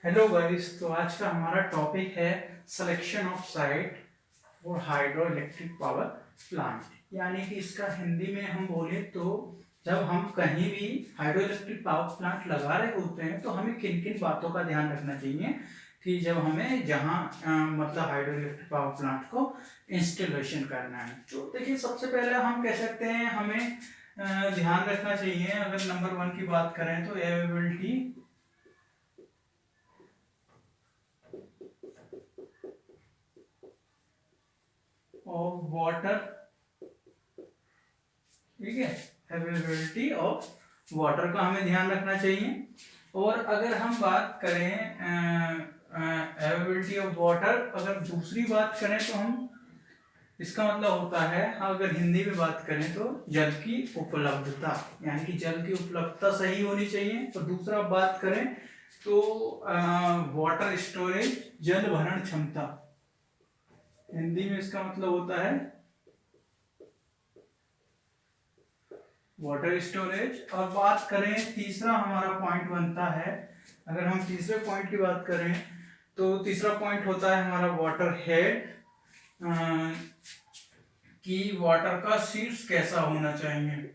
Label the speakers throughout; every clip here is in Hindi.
Speaker 1: Hello guys. तो आज का हमारा टॉपिक है selection of site for hydro electric power plant. यानी कि इसका हिंदी में हम बोले तो जब हम कहीं भी हाइड्रो इलेक्ट्रिक पावर प्लांट लगा रहे होते हैं तो हमें किन किन बातों का ध्यान रखना चाहिए कि जब हमें जहाँ मतलब हाइड्रो इलेक्ट्रिक पावर प्लांट को इंस्टॉलेशन करना है। तो देखिए, सबसे पहले हम कह सकते हैं हमें ध्यान रखना चाहिए। अगर नंबर 1 की बात करें तो अवेलेबिलिटी ऑफ वाटर। ठीक है, अवेलेबिलिटी ऑफ वाटर का हमें ध्यान रखना चाहिए। और अगर हम बात करें अवेलेबिलिटी ऑफ वाटर, अगर दूसरी बात करें तो हम इसका मतलब होता है, अगर हिंदी में बात करें तो जल की उपलब्धता, यानी कि जल की उपलब्धता सही होनी चाहिए। और दूसरा बात करें तो वाटर स्टोरेज, जल भरण क्षमता, हिंदी में इसका मतलब होता है वाटर स्टोरेज। और बात करें तीसरा हमारा पॉइंट बनता है, अगर हम तीसरे पॉइंट की बात करें तो तीसरा पॉइंट होता है हमारा वाटर हेड, कि वाटर का शीर्ष कैसा होना चाहिए।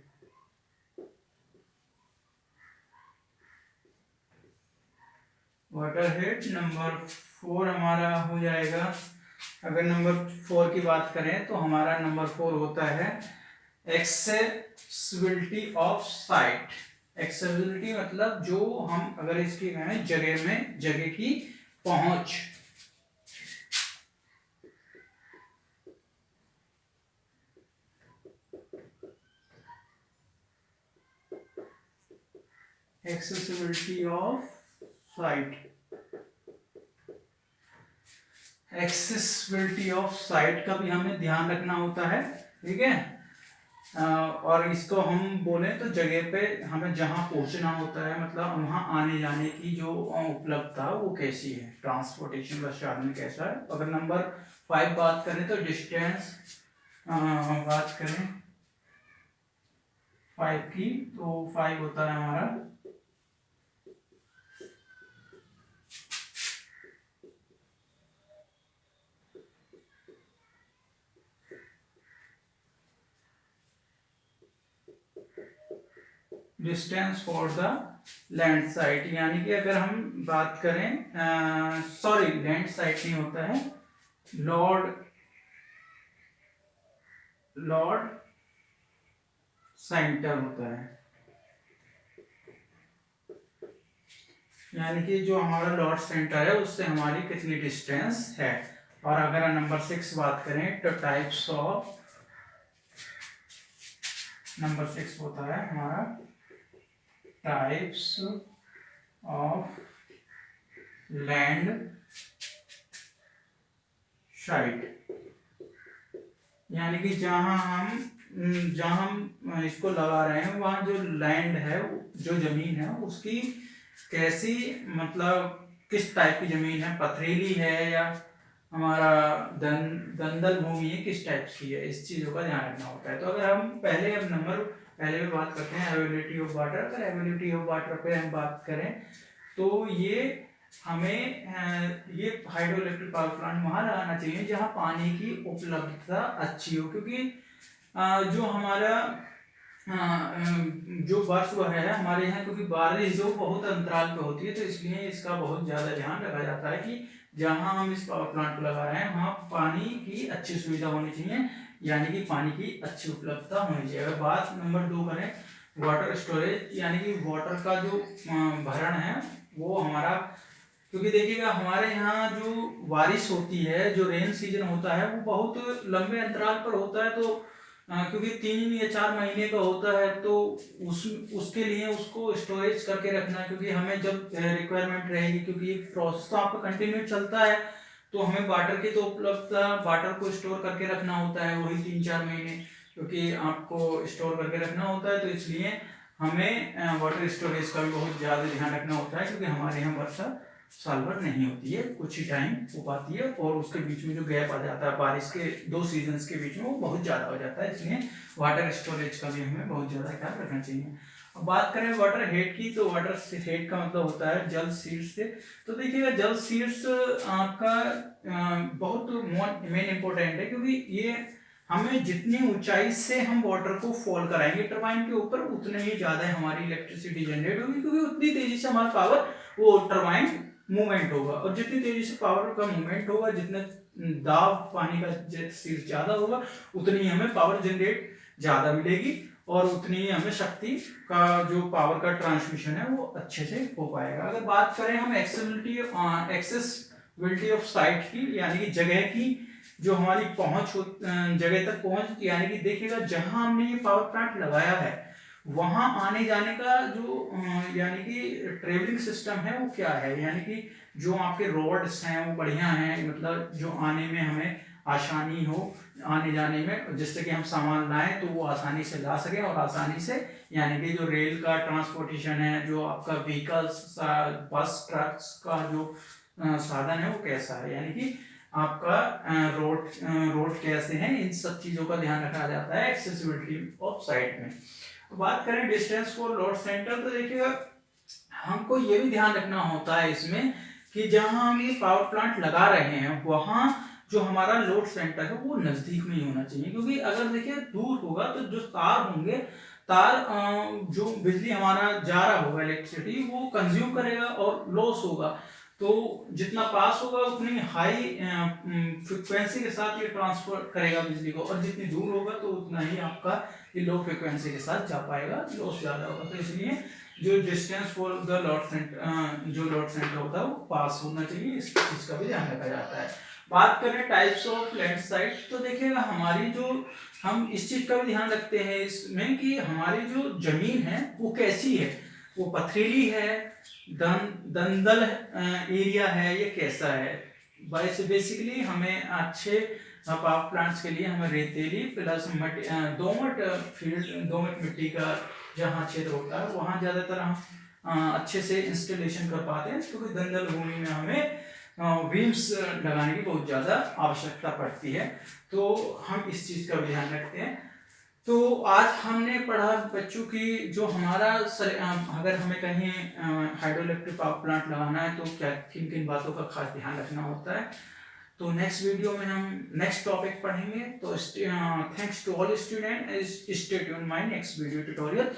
Speaker 1: वाटर हेड नंबर 4 हमारा हो जाएगा। अगर नंबर 4 की बात करें तो हमारा नंबर 4 होता है एक्सेसिबिलिटी ऑफ साइट। एक्सेसिबिलिटी मतलब जो हम अगर इसकी कहें जगह में जगह की पहुंच। Accessibility of site, accessibility of site का भी हमें ध्यान रखना होता है। ठीक है, और इसको हम बोले तो जगह पे हमें जहाँ पहुँचना होता है, मतलब वहाँ आने जाने की जो उपलब्धता वो कैसी है, ट्रांसपोर्टेशन का साधन कैसा है। अगर नंबर 5 बात करें तो डिस्टेंस, बात करें 5 की तो 5 होता है हमारा distance for the land site. यानी कि अगर हम बात करें, सॉरी लैंड साइट नहीं होता है, लॉर्ड लॉर्ड सेंटर होता है। यानी कि जो हमारा लॉर्ड सेंटर है उससे हमारी कितनी डिस्टेंस है। और अगर नंबर 6 बात करें तो टाइप्स ऑफ, नंबर 6 होता है हमारा टाइप्स ऑफ लैंड साइट। यानी कि जहाँ हम इसको लगा रहे हैं वहाँ जो लैंड है, जो जमीन है उसकी कैसी, मतलब किस टाइप की जमीन है, पथरीली है या हमारा दलदल भूमि है, किस टाइप की है, इस चीज़ों का ध्यान रखना होता है। तो अगर हम पहले में बात करते हैं अवेलेबिलिटी ऑफ वाटर। अगर अवेलेबिलिटी ऑफ वाटर पे हम बात करें तो ये हमें ये हाइड्रो इलेक्ट्रिक पावर प्लांट वहाँ लगाना चाहिए जहाँ पानी की उपलब्धता अच्छी हो, क्योंकि जो हमारा जो बर्फ है हमारे यहाँ, क्योंकि बारिश जो बहुत अंतराल पे होती है तो इसलिए इसका बहुत ज़्यादा ध्यान रखा जाता है कि जहाँ हम इस पावर प्लांट को लगा रहे हैं वहाँ पानी की अच्छी सुविधा होनी चाहिए, यानी कि पानी की अच्छी उपलब्धता होनी चाहिए। अगर बात नंबर 2 करें वाटर स्टोरेज, यानी कि वाटर का जो भरण है वो हमारा, क्योंकि देखिएगा हमारे यहाँ जो बारिश होती है, जो रेन सीजन होता है वो बहुत लंबे अंतराल पर होता है। तो क्योंकि 3 या 4 महीने का होता है तो उसके लिए उसको स्टोरेज करके रखना, क्योंकि हमें जब रिक्वायरमेंट रहेगी, क्योंकि प्रोसेस तो आपका कंटिन्यू चलता है तो हमें वाटर की तो उपलब्धता, वाटर को स्टोर करके रखना होता है वही 3-4 महीने, क्योंकि आपको स्टोर करके रखना होता है। तो इसलिए हमें वाटर स्टोरेज का भी बहुत ज़्यादा ध्यान रखना होता है, क्योंकि हमारे यहाँ वर्षा साल भर नहीं होती है, कुछ ही टाइम हो पाती है और उसके बीच में जो गैप आ जाता है बारिश के 2 सीजन्स के बीच में वो बहुत ज़्यादा हो जाता है। इसलिए वाटर स्टोरेज का भी हमें बहुत ज़्यादा ख्याल रखना चाहिए। अब बात करें वाटर हेड की, तो वाटर हेड का मतलब होता है जल शीर्ष से। तो देखिएगा जल शीर्ष का बहुत मेन इंपॉर्टेंट है, क्योंकि ये हमें जितनी ऊंचाई से हम वाटर को फॉल कराएंगे टरबाइन के ऊपर, उतने ही ज्यादा हमारी इलेक्ट्रिसिटी जनरेट होगी, क्योंकि उतनी तेजी से हमारा पावर वो टरबाइन मूवमेंट होगा। और जितनी तेजी से पावर का मूवमेंट होगा, जितना दाब पानी का शीर्ष ज्यादा होगा, उतनी हमें पावर जनरेट ज्यादा मिलेगी और उतनी ही हमें शक्ति का जो पावर का ट्रांसमिशन है वो अच्छे से हो पाएगा। अगर बात करें हम एक्सेसिबिलिटी ऑफ साइट की, यानी कि जगह की जो हमारी पहुंच जगह तक पहुंच, यानी कि देखिएगा जहां हमने ये पावर प्लांट लगाया है वहां आने जाने का जो यानी कि ट्रेवलिंग सिस्टम है वो क्या है, यानी कि जो आपके रोड्स हैं वो बढ़िया हैं, मतलब जो आने में हमें आसानी हो आने जाने में, जिससे कि हम सामान लाएं तो वो आसानी से ला सकें और आसानी से, यानी कि जो रेल का ट्रांसपोर्टेशन है, जो आपका व्हीकल्स बस ट्रक्स का जो साधन है वो कैसा है, यानी कि आपका रोड कैसे हैं, इन सब चीजों का ध्यान रखा जाता है एक्सेसिबिलिटी ऑफ साइट में। तो बात करें डिस्टेंस फॉर लोड सेंटर, तो देखिएगा हमको ये भी ध्यान रखना होता है इसमें कि जहां हम ये पावर प्लांट लगा रहे हैं वहां जो हमारा लोड सेंटर है वो नजदीक में ही होना चाहिए, क्योंकि अगर देखिए दूर होगा तो जो तार होंगे, तार जो बिजली हमारा जा रहा होगा इलेक्ट्रिसिटी वो कंज्यूम करेगा और लॉस होगा। तो जितना पास होगा उतनी हाई फ्रिक्वेंसी के साथ ये ट्रांसफर करेगा बिजली को, और जितनी दूर होगा तो उतना ही आपका ये लो फ्रिक्वेंसी के साथ जा पाएगा, लॉस ज्यादा होगा। तो इसलिए जो distance for the load center जो लॉड सेंटर होता है वो पास होना चाहिए, इस चीज का भी ध्यान रखा जाता है। बात करें टाइप्स ऑफ लैंडस्लाइड, तो देखिएगा हमारी जो हम इस चीज का भी ध्यान रखते हैं इसमें कि हमारी जो जमीन है वो कैसी है, वो पथरीली है, दलदल एरिया है, ये कैसा है। वैसे बेसिकली हमें अच्छे पावर प्लांट्स के लिए हमें रेतीली प्लस दोमट मिट्टी का जहाँ क्षेत्र होता है वहाँ ज्यादातर हम अच्छे से इंस्टॉलेशन कर पाते हैं, क्योंकि दलदल भूमि में हमें बीम्स लगाने की बहुत ज्यादा आवश्यकता पड़ती है। तो हम इस चीज का भी ध्यान रखते हैं। तो आज हमने पढ़ा बच्चों की जो हमारा अगर हमें कहीं हाइड्रो इलेक्ट्रिक पावर प्लांट लगाना है तो क्या किन किन बातों का खास ध्यान रखना होता है। तो नेक्स्ट वीडियो में हम नेक्स्ट टॉपिक पढ़ेंगे। तो thanks to all student, stay tuned my next video tutorial.